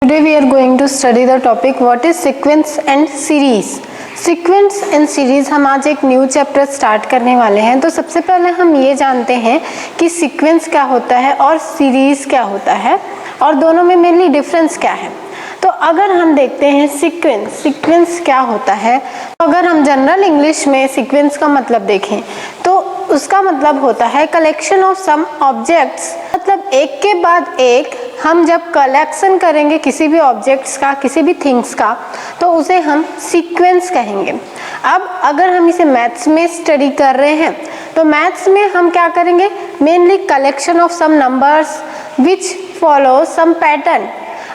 Today we are going to study the topic what is sequence and series. Sequence and series हम आज एक new chapter start करने वाले हैं। तो सबसे पहले हम ये जानते हैं कि सीक्वेंस क्या होता है और सीरीज क्या होता है और दोनों में मेनली डिफरेंस क्या है। तो अगर हम देखते हैं सीक्वेंस क्या होता है, तो अगर हम जनरल इंग्लिश में सीक्वेंस का मतलब देखें तो उसका मतलब होता है कलेक्शन ऑफ सम ऑब्जेक्ट्स, मतलब एक के बाद एक हम जब कलेक्शन करेंगे किसी भी ऑब्जेक्ट्स का, किसी भी थिंग्स का, तो उसे हम सीक्वेंस कहेंगे। अब अगर हम इसे मैथ्स में स्टडी कर रहे हैं तो मैथ्स में हम क्या करेंगे, mainly collection of some numbers which follow some pattern.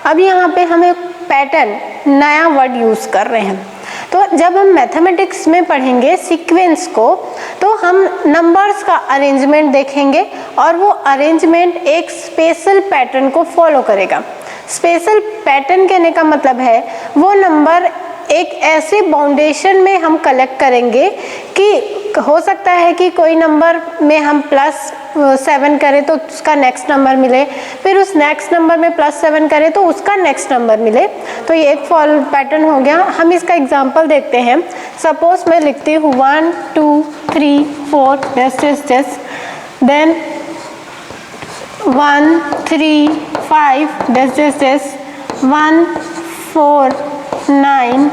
अब यहाँ पे हम एक पैटर्न नया वर्ड यूज कर रहे हैं। तो जब हम मैथमेटिक्स में पढ़ेंगे सीक्वेंस को तो हम नंबर्स का अरेंजमेंट देखेंगे और वो अरेंजमेंट एक स्पेशल पैटर्न को फॉलो करेगा। स्पेशल पैटर्न कहने का मतलब है वो नंबर एक ऐसे बाउंडेशन में हम कलेक्ट करेंगे कि हो सकता है कि कोई नंबर में हम +7 करें तो उसका नेक्स्ट नंबर मिले, फिर उस नेक्स्ट नंबर में +7 करें तो उसका नेक्स्ट नंबर मिले। तो ये एक फॉलो पैटर्न हो गया। हम इसका एग्जांपल देखते हैं। सपोज मैं लिखती हूँ 1 2 3 4 देन 1 3 5 1 4 9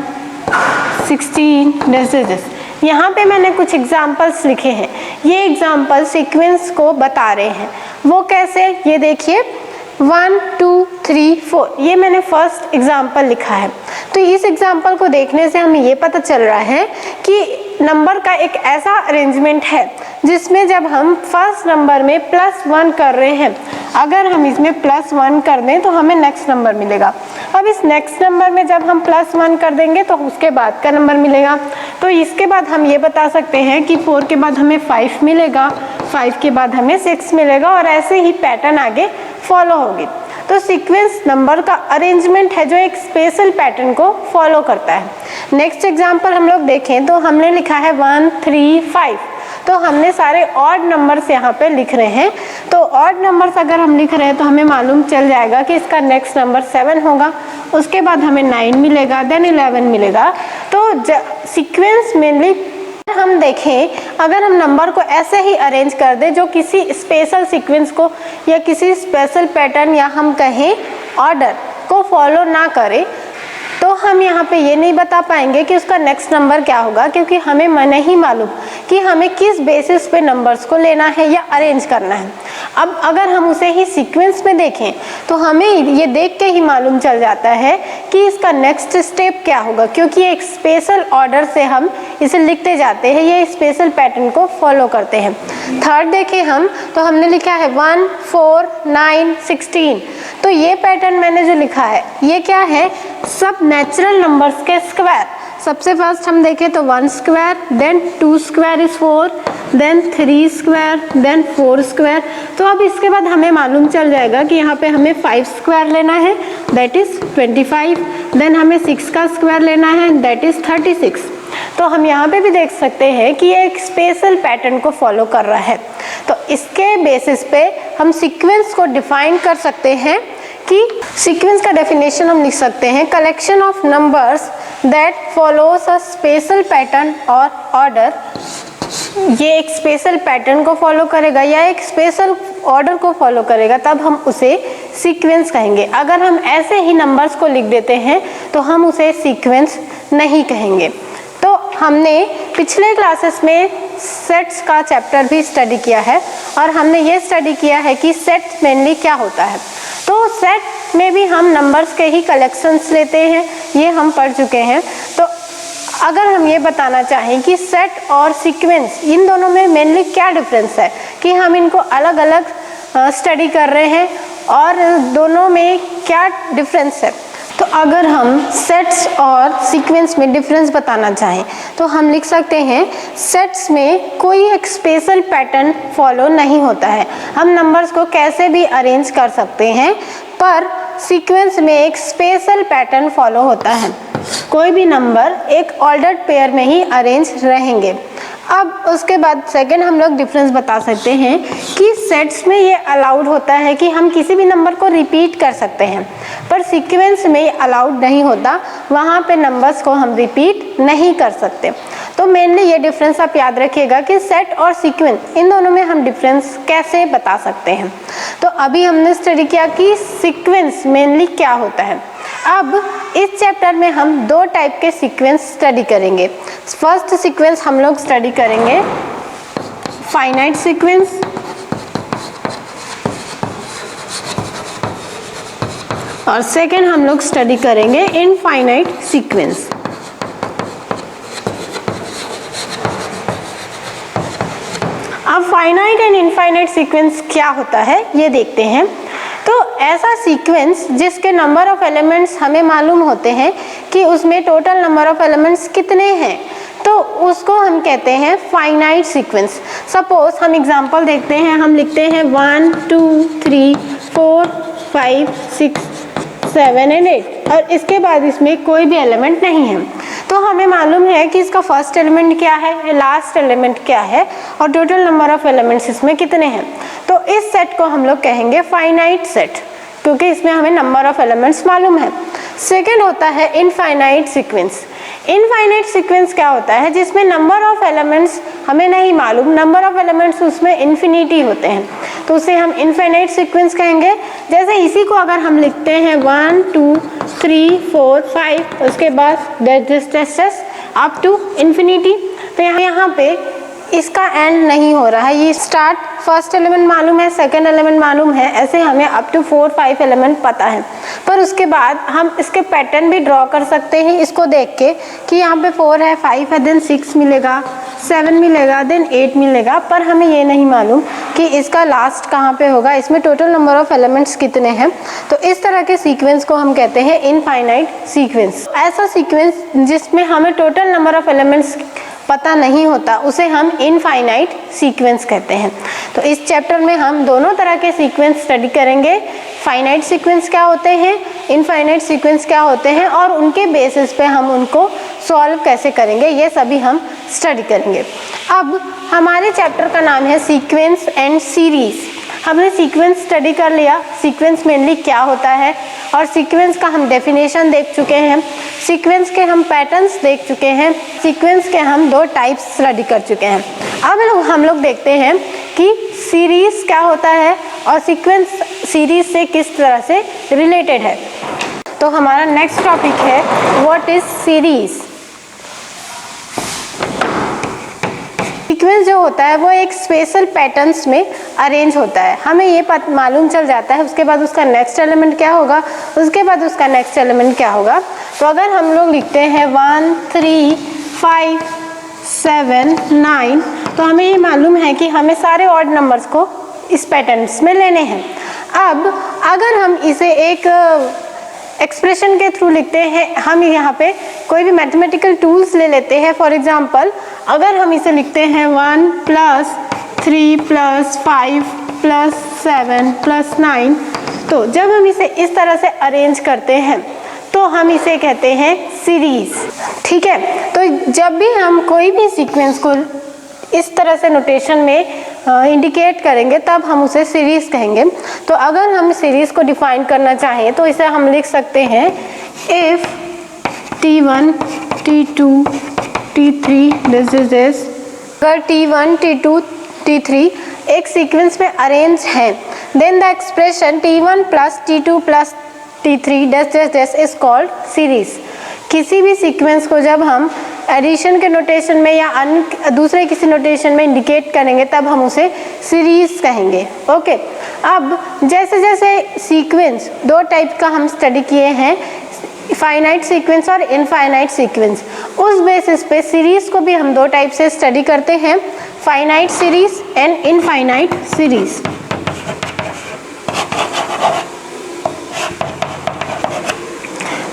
16 यहाँ पे मैंने कुछ एग्जाम्पल्स लिखे हैं। ये एग्जाम्पल सीक्वेंस को बता रहे हैं। वो कैसे, ये देखिए 1 2 3 4, ये मैंने फर्स्ट एग्जाम्पल लिखा है। तो इस एग्जाम्पल को देखने से हमें ये पता चल रहा है कि नंबर का एक ऐसा अरेंजमेंट है जिसमें जब हम फर्स्ट नंबर में +1 कर रहे हैं, अगर हम इसमें +1 कर दें तो हमें नेक्स्ट नंबर मिलेगा। अब इस नेक्स्ट नंबर में जब हम +1 कर देंगे तो उसके बाद का नंबर मिलेगा। तो इसके बाद हम ये बता सकते हैं कि 4 के बाद हमें 5 मिलेगा, 5 के बाद हमें 6 मिलेगा और ऐसे ही पैटर्न आगे फॉलो होगी। तो सीक्वेंस नंबर का अरेंजमेंट है जो एक स्पेशल पैटर्न को फॉलो करता है। नेक्स्ट एग्जांपल हम लोग देखें तो हमने लिखा है 1 3 5, तो हमने सारे ऑड नंबर्स यहाँ पे लिख रहे हैं। तो ऑड नंबर्स अगर हम लिख रहे हैं तो हमें मालूम चल जाएगा कि इसका नेक्स्ट नंबर 7 होगा, उसके बाद हमें 9 मिलेगा, देन 11 मिलेगा। तो सीक्वेंस मेनली हम देखें, अगर हम नंबर को ऐसे ही अरेंज कर दें जो किसी स्पेशल सीक्वेंस को या किसी स्पेशल पैटर्न या हम कहें ऑर्डर को फॉलो ना करें, तो हम यहाँ पे ये नहीं बता पाएंगे कि उसका नेक्स्ट नंबर क्या होगा, क्योंकि हमें नहीं मालूम कि हमें किस बेसिस पे नंबर्स को लेना है या अरेंज करना है। अब अगर हम उसे ही सीक्वेंस में देखें तो हमें ये देख के ही मालूम चल जाता है कि इसका नेक्स्ट स्टेप क्या होगा, क्योंकि एक स्पेशल ऑर्डर से हम इसे लिखते जाते हैं, ये स्पेशल पैटर्न को फॉलो करते हैं। थर्ड देखें हम तो हमने लिखा है 1 4 9 16। तो ये पैटर्न मैंने जो लिखा है ये क्या है, सब नेचुरल नंबर्स के स्क्वायर। सबसे फर्स्ट हम देखें तो 1 square, then 2 square is 4, then 3 square, then 4 square. तो अब इसके बाद हमें मालूम चल जाएगा कि यहाँ पे हमें 5 स्क्वायर लेना है, दैट इज 25, देन हमें 6 का स्क्वायर लेना है, दैट इज 36। तो हम यहाँ पे भी देख सकते हैं कि ये एक स्पेशल पैटर्न को फॉलो कर रहा है। तो इसके बेसिस पे हम सीक्वेंस को डिफाइन कर सकते हैं कि सीक्वेंस का डेफिनेशन हम लिख सकते हैं collection of numbers that follows a special pattern और ऑर्डर। ये एक स्पेशल पैटर्न को फॉलो करेगा या एक स्पेशल ऑर्डर को फॉलो करेगा, तब हम उसे सीक्वेंस कहेंगे। अगर हम ऐसे ही नंबर्स को लिख देते हैं तो हम उसे सीक्वेंस नहीं कहेंगे। तो हमने पिछले क्लासेस में सेट्स का चैप्टर भी स्टडी किया है और हमने ये स्टडी किया है कि सेट मेनली क्या होता है। तो सेट में भी हम नंबर्स के ही कलेक्शंस लेते हैं, ये हम पढ़ चुके हैं। तो अगर हम ये बताना चाहें कि सेट और सीक्वेंस इन दोनों में मेनली क्या डिफरेंस है, कि हम इनको अलग अलग स्टडी कर रहे हैं और दोनों में क्या डिफरेंस है, तो अगर हम सेट्स और सीक्वेंस में डिफरेंस बताना चाहें तो हम लिख सकते हैं सेट्स में कोई एक स्पेशल पैटर्न फॉलो नहीं होता है, हम नंबर्स को कैसे भी अरेंज कर सकते हैं, पर सीक्वेंस में एक स्पेशल पैटर्न फॉलो होता है। कोई भी नंबर एक ऑर्डर्ड पेयर में ही अरेंज रहेंगे। अब उसके बाद सेकंड हम लोग डिफरेंस बता सकते हैं कि सेट्स में ये अलाउड होता है कि हम किसी भी नंबर को रिपीट कर सकते हैं, पर सीक्वेंस में अलाउड नहीं होता, वहाँ पे नंबर्स को हम रिपीट नहीं कर सकते। तो मेनली ये डिफरेंस आप याद रखिएगा कि सेट और सीक्वेंस इन दोनों में हम डिफरेंस कैसे बता सकते हैं। तो अभी हमने स्टडी किया कि सीक्वेंस मेनली क्या होता है। अब इस चैप्टर में हम दो टाइप के सीक्वेंस स्टडी करेंगे। फर्स्ट सीक्वेंस हम लोग स्टडी करेंगे फाइनाइट सीक्वेंस, और सेकेंड हम लोग स्टडी करेंगे इनफाइनाइट सीक्वेंस। अब फाइनाइट एंड इनफाइनाइट सीक्वेंस क्या होता है ये देखते हैं। तो ऐसा सीक्वेंस जिसके नंबर ऑफ एलिमेंट्स हमें मालूम होते हैं कि उसमें टोटल नंबर ऑफ एलिमेंट्स कितने हैं, तो उसको हम कहते हैं फाइनाइट सीक्वेंस। सपोज हम एग्जांपल देखते हैं, हम लिखते हैं 1 2 3 4 5 6 7 एंड 8 और इसके बाद इसमें कोई भी एलिमेंट नहीं है। तो हमें मालूम है कि इसका फर्स्ट एलिमेंट क्या है, लास्ट एलिमेंट क्या है और टोटल नंबर ऑफ एलिमेंट्स इसमें कितने हैं। तो इस सेट को हम लोग कहेंगे फाइनाइट सेट, क्योंकि इसमें हमें नंबर ऑफ एलिमेंट्स मालूम है। सेकेंड होता है इनफाइनाइट सीक्वेंस। इनफाइनाइट सीक्वेंस क्या होता है, जिसमें नंबर ऑफ एलिमेंट्स हमें नहीं मालूम, नंबर ऑफ एलिमेंट्स उसमें इन्फिनिटी होते हैं, तो उसे हम इनफाइनाइट सीक्वेंस कहेंगे। जैसे इसी को अगर हम लिखते हैं 1 2 3 4 5 उसके बाद अप टू इन्फिनिटी, तो यहाँ पे इसका एंड नहीं हो रहा है, ये स्टार्ट फर्स्ट एलिमेंट मालूम है, सेकंड एलिमेंट मालूम है, ऐसे हमें अप टू 4 5 एलिमेंट पता है। पर उसके बाद हम इसके पैटर्न भी ड्रॉ कर सकते हैं इसको देख के कि यहाँ पे 4 है, 5 है, देन 6 मिलेगा, 7 मिलेगा, देन 8 मिलेगा, पर हमें ये नहीं मालूम कि इसका लास्ट कहाँ पे होगा, इसमें टोटल नंबर ऑफ एलिमेंट्स कितने हैं। तो इस तरह के सीक्वेंस को हम कहते हैं इनफाइनाइट सीक्वेंस। ऐसा सीक्वेंस जिसमें हमें टोटल नंबर ऑफ एलिमेंट्स पता नहीं होता उसे हम इनफाइनाइट सीक्वेंस कहते हैं। तो इस चैप्टर में हम दोनों तरह के सीक्वेंस स्टडी करेंगे, फाइनाइट सीक्वेंस क्या होते हैं, इनफाइनाइट सीक्वेंस क्या होते हैं, और उनके बेसिस पे हम उनको सॉल्व कैसे करेंगे, ये सभी हम स्टडी करेंगे। अब हमारे चैप्टर का नाम है सीक्वेंस एंड सीरीज। हमने सीक्वेंस स्टडी कर लिया, सीक्वेंस मेनली क्या होता है, और सीक्वेंस का हम डेफिनेशन देख चुके हैं, सीक्वेंस के हम पैटर्न्स देख चुके हैं, सीक्वेंस के हम दो टाइप्स स्टडी कर चुके हैं। अब हम लोग देखते हैं कि सीरीज क्या होता है और सीक्वेंस सीरीज से किस तरह से रिलेटेड है। तो हमारा नेक्स्ट टॉपिक है व्हाट इज सीरीज। सीक्वेंस जो होता है वो एक स्पेशल पैटर्न्स में अरेंज होता है, हमें ये मालूम चल जाता है उसके बाद उसका नेक्स्ट एलिमेंट क्या होगा, उसके बाद उसका नेक्स्ट एलिमेंट क्या होगा। तो अगर हम लोग लिखते हैं 1 3 5 7 9, तो हमें ये मालूम है कि हमें सारे ऑड नंबर्स को इस पैटर्न्स में लेने हैं। अब अगर हम इसे एक एक्सप्रेशन के थ्रू लिखते हैं, हम यहाँ पे कोई भी मैथमेटिकल टूल्स ले लेते हैं। फॉर एग्जांपल अगर हम इसे लिखते हैं 1 + 3 + 5 + 7 + 9, तो जब हम इसे इस तरह से अरेंज करते हैं तो हम इसे कहते हैं सीरीज। ठीक है, तो जब भी हम कोई भी सीक्वेंस को इस तरह से नोटेशन में इंडिकेट करेंगे तब हम उसे सीरीज कहेंगे। तो अगर हम सीरीज को डिफाइन करना चाहें तो इसे हम लिख सकते हैं if T1 T2 T3 this अगर T1 T2 T3 एक सीक्वेंस में अरेंज है, then the expression T1 + T2 + T3 is called series. किसी भी सीक्वेंस को जब हम एडिशन के नोटेशन में या दूसरे किसी नोटेशन में इंडिकेट करेंगे तब हम उसे सीरीज कहेंगे। ओके, अब जैसे जैसे सीक्वेंस दो टाइप का हम स्टडी किए हैं, फाइनाइट सीक्वेंस और इनफाइनाइट सीक्वेंस, उस बेसिस पे सीरीज को भी हम दो टाइप से स्टडी करते हैं, finite series and infinite series.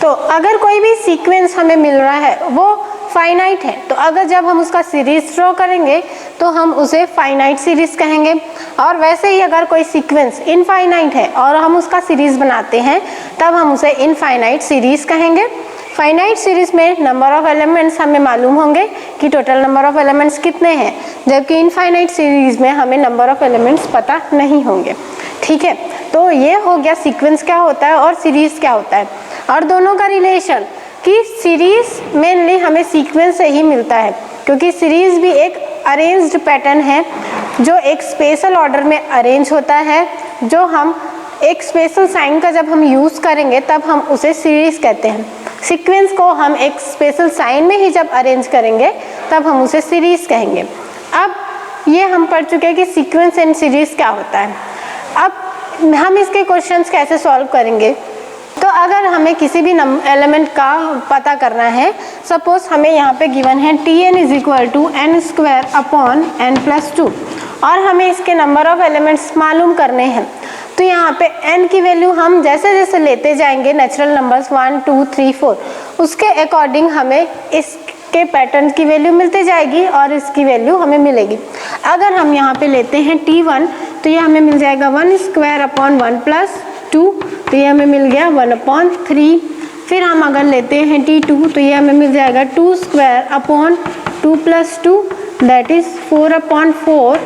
तो अगर कोई भी सीक्वेंस हमें मिल रहा है वो फाइनाइट है, तो अगर जब हम उसका सीरीज ड्रॉ करेंगे तो हम उसे फाइनाइट सीरीज कहेंगे। और वैसे ही अगर कोई सीक्वेंस इनफाइनाइट है और हम उसका सीरीज बनाते हैं तब हम उसे इनफाइनाइट सीरीज कहेंगे। फाइनाइट सीरीज में नंबर ऑफ एलिमेंट्स हमें मालूम होंगे कि टोटल नंबर ऑफ एलिमेंट्स कितने हैं, जबकि इनफाइनाइट सीरीज में हमें नंबर ऑफ एलिमेंट्स पता नहीं होंगे। ठीक है, तो ये हो गया सीक्वेंस क्या होता है और सीरीज क्या होता है, और दोनों का रिलेशन कि सीरीज मेनली हमें सीक्वेंस से ही मिलता है, क्योंकि सीरीज भी एक अरेंज्ड पैटर्न है जो एक स्पेशल ऑर्डर में अरेंज होता है, जो हम एक स्पेशल साइन का जब हम यूज़ करेंगे तब हम उसे सीरीज कहते हैं। सीक्वेंस को हम एक स्पेशल साइन में ही जब अरेंज करेंगे तब हम उसे सीरीज कहेंगे। अब ये हम पढ़ चुके हैं कि सीक्वेंस एंड सीरीज क्या होता है। अब हम इसके क्वेश्चंस कैसे सॉल्व करेंगे, तो अगर हमें किसी भी एलिमेंट का पता करना है, सपोज हमें यहाँ पे गिवन है Tn is equal to n square upon n+2 और हमें इसके नंबर ऑफ एलिमेंट्स मालूम करने हैं, तो यहाँ पे n की वैल्यू हम जैसे जैसे लेते जाएंगे नेचुरल नंबर्स 1 2 3 4 उसके अकॉर्डिंग हमें इसके पैटर्न की वैल्यू मिलती जाएगी और इसकी वैल्यू हमें मिलेगी। अगर हम यहाँ पे लेते हैं T1 तो ये हमें मिल जाएगा 1 स्क्वायर अपॉन 1+2, तो ये हमें मिल गया 1/3। फिर हम अगर लेते हैं T2 तो ये हमें मिल जाएगा 2 स्क्वायर अपॉन 2+2 दैट इज 4/4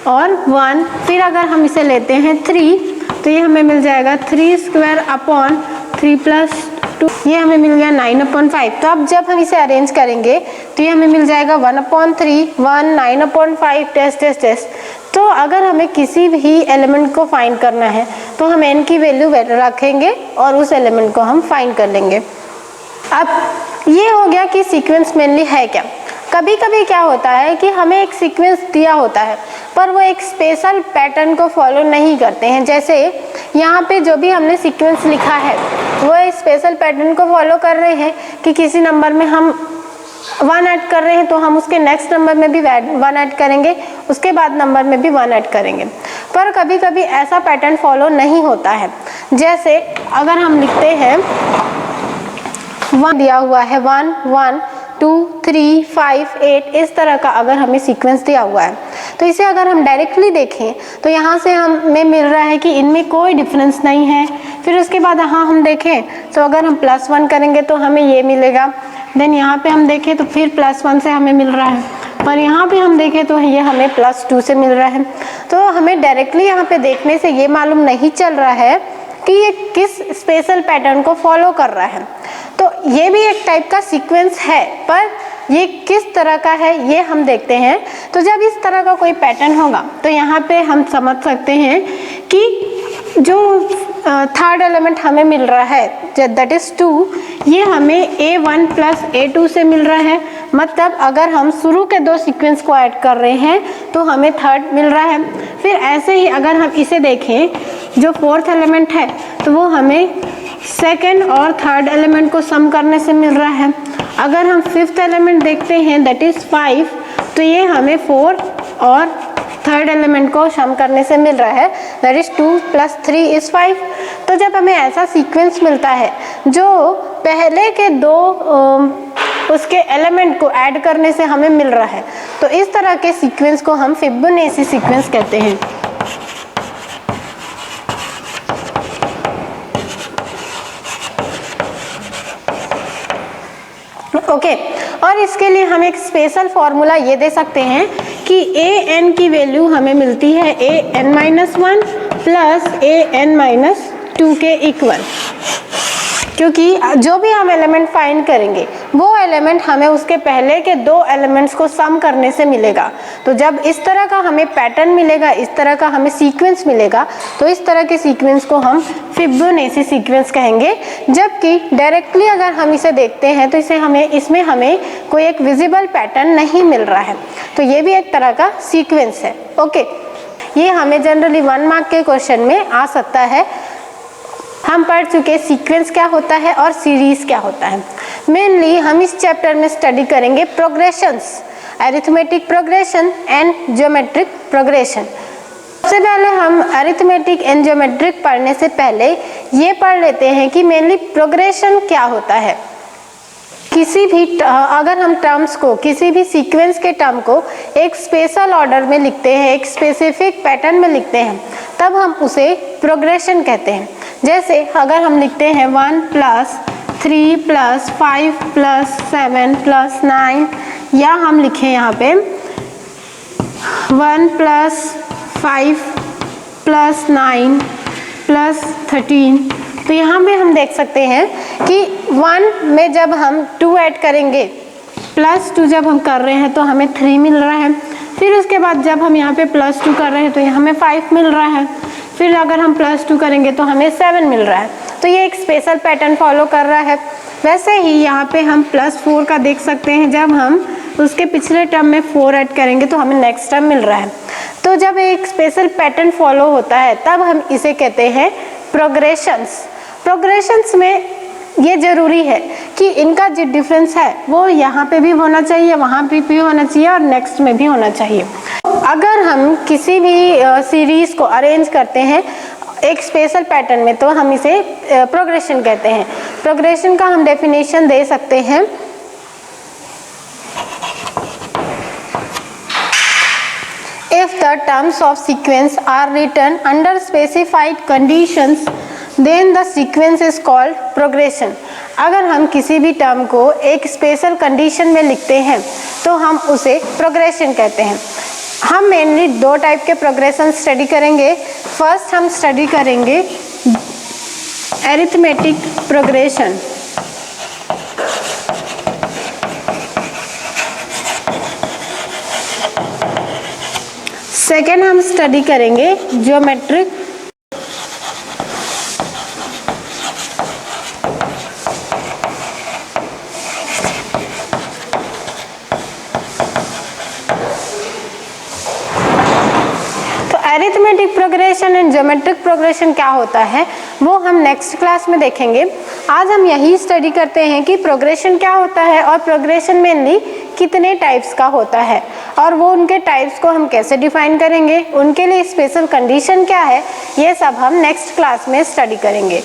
और 1। फिर अगर हम इसे लेते हैं 3 तो ये हमें मिल जाएगा 3 स्क्वायर अपॉन 3+2, ये हमें मिल गया 9/5। तो अब जब हम इसे अरेंज करेंगे तो ये हमें मिल जाएगा 1/3 1 9/5 टेस्ट। तो अगर हमें किसी भी एलिमेंट को फाइंड करना है तो हम n की वैल्यू रखेंगे और उस एलिमेंट को हम फाइंड कर लेंगे। अब ये हो गया कि सीक्वेंस मेनली है क्या। कभी कभी क्या होता है कि हमें एक सीक्वेंस दिया होता है पर वो एक स्पेशल पैटर्न को फॉलो नहीं करते हैं। जैसे यहाँ पे जो भी हमने सीक्वेंस लिखा है वो एक स्पेशल पैटर्न को फॉलो कर रहे हैं कि किसी नंबर में हम 1 ऐड कर रहे हैं तो हम उसके नेक्स्ट नंबर में भी 1 ऐड करेंगे, उसके बाद नंबर में भी 1 ऐड करेंगे। पर कभी कभी ऐसा पैटर्न फॉलो नहीं होता है। जैसे अगर हम लिखते हैं 1 दिया हुआ है 1 1 2 3 5 8 इस तरह का अगर हमें सीक्वेंस दिया हुआ है तो इसे अगर हम डायरेक्टली देखें तो यहाँ से हमें मिल रहा है कि इनमें कोई डिफरेंस नहीं है। फिर उसके बाद यहाँ हम देखें तो अगर हम +1 करेंगे तो हमें ये मिलेगा, देन यहाँ पे हम देखें तो फिर +1 से हमें मिल रहा है, पर यहाँ पे हम देखें तो ये हमें +2 से मिल रहा है। तो हमें डायरेक्टली यहाँ पे देखने से ये मालूम नहीं चल रहा है कि ये किस स्पेशल पैटर्न को फॉलो कर रहा है। तो ये भी एक टाइप का सीक्वेंस है, पर ये किस तरह का है ये हम देखते हैं। तो जब इस तरह का कोई पैटर्न होगा तो यहाँ पे हम समझ सकते हैं कि जो थर्ड एलिमेंट हमें मिल रहा है दैट इज 2, ये हमें A1 + A2 से मिल रहा है। मतलब अगर हम शुरू के 2 सीक्वेंस को ऐड कर रहे हैं तो हमें थर्ड मिल रहा है। फिर ऐसे ही अगर हम इसे देखें जो फोर्थ एलिमेंट है तो वो हमें सेकेंड और थर्ड एलिमेंट को सम करने से मिल रहा है। अगर हम फिफ्थ एलिमेंट देखते हैं दैट इज 5, तो ये हमें 4 और थर्ड एलिमेंट को सम करने से मिल रहा है दैट इज 2 + 3 = 5। तो जब हमें ऐसा सीक्वेंस मिलता है जो पहले के 2 उसके एलिमेंट को ऐड करने से हमें मिल रहा है, तो इस तरह के सीक्वेंस को हम फिबोनाची सीक्वेंस कहते हैं। ओके, और इसके लिए हम एक स्पेशल फॉर्मूला ये दे सकते हैं कि an की वैल्यू हमें मिलती है an-1 + an-2 के इक्वल, क्योंकि जो भी हम एलिमेंट फाइंड करेंगे वो एलिमेंट हमें उसके पहले के 2 एलिमेंट्स को सम करने से मिलेगा। तो जब इस तरह का हमें पैटर्न मिलेगा, इस तरह का हमें सीक्वेंस मिलेगा, तो इस तरह के सीक्वेंस को हम फिबोनाची सीक्वेंस कहेंगे। जबकि डायरेक्टली अगर हम इसे देखते हैं तो इसमें हमें कोई एक विजिबल पैटर्न नहीं मिल रहा है, तो ये भी एक तरह का सीक्वेंस है। ओके, ये हमें जनरली 1 मार्क के क्वेश्चन में आ सकता है। हम पढ़ चुके सीक्वेंस क्या होता है और सीरीज क्या होता है। मेनली हम इस चैप्टर में स्टडी करेंगे progressions, arithmetic progression and geometric progression. सबसे पहले हम अरिथमेटिक एंड ज्योमेट्रिक पढ़ने से पहले ये पढ़ लेते हैं कि मेनली प्रोग्रेशन क्या होता है। किसी भी अगर हम टर्म्स को, किसी भी सीक्वेंस के टर्म को एक स्पेशल ऑर्डर में लिखते हैं, एक स्पेसिफिक पैटर्न में लिखते हैं, तब हम उसे प्रोग्रेशन कहते हैं। जैसे अगर हम लिखते हैं 1 + 3 + 5 + 7 + 9, या हम लिखें यहाँ पे 1 + 5 प्लस 9 प्लस 13। तो यहाँ पे हम देख सकते हैं कि 1 में जब हम 2 ऐड करेंगे, प्लस 2 जब हम कर रहे हैं तो हमें 3 मिल रहा है। फिर उसके बाद जब हम यहाँ पे प्लस 2 कर रहे हैं तो यहाँ हमें 5 मिल रहा है। फिर अगर हम प्लस 2 करेंगे तो हमें 7 मिल रहा है। तो ये एक स्पेशल पैटर्न फॉलो कर रहा है। वैसे ही यहाँ पे हम प्लस 4 का देख सकते हैं, जब हम उसके पिछले टर्म में 4 ऐड करेंगे तो हमें नेक्स्ट टर्म मिल रहा है। तो जब एक स्पेशल पैटर्न फॉलो होता है तब हम इसे कहते हैं प्रोग्रेशंस। प्रोग्रेशंस में ये जरूरी है कि इनका जो डिफरेंस है वो यहाँ पे भी होना चाहिए, वहाँ पे भी होना चाहिए और नेक्स्ट में भी होना चाहिए। अगर हम किसी भी सीरीज को अरेंज करते हैं एक स्पेशल पैटर्न में तो हम इसे प्रोग्रेशन कहते हैं। प्रोग्रेशन का हम डेफिनेशन दे सकते हैं, if the terms of sequence are written under specified conditions then the sequence is called progression। अगर हम किसी भी टर्म को एक स्पेशल कंडीशन में लिखते हैं तो हम उसे प्रोग्रेशन कहते हैं। हम मेनली 2 टाइप के प्रोग्रेशन स्टडी करेंगे। फर्स्ट हम स्टडी करेंगे अरिथमेटिक प्रोग्रेशन, सेकेंड हम स्टडी करेंगे geometric arithmetic progression and geometric progression क्या होता है वो हम नेक्स्ट क्लास में देखेंगे। आज हम यही स्टडी करते हैं कि प्रोग्रेशन क्या होता है और प्रोग्रेशन मेनली कितने टाइप्स का होता है और वो उनके टाइप्स को हम कैसे डिफाइन करेंगे, उनके लिए स्पेशल कंडीशन क्या है, ये सब हम नेक्स्ट क्लास में स्टडी करेंगे।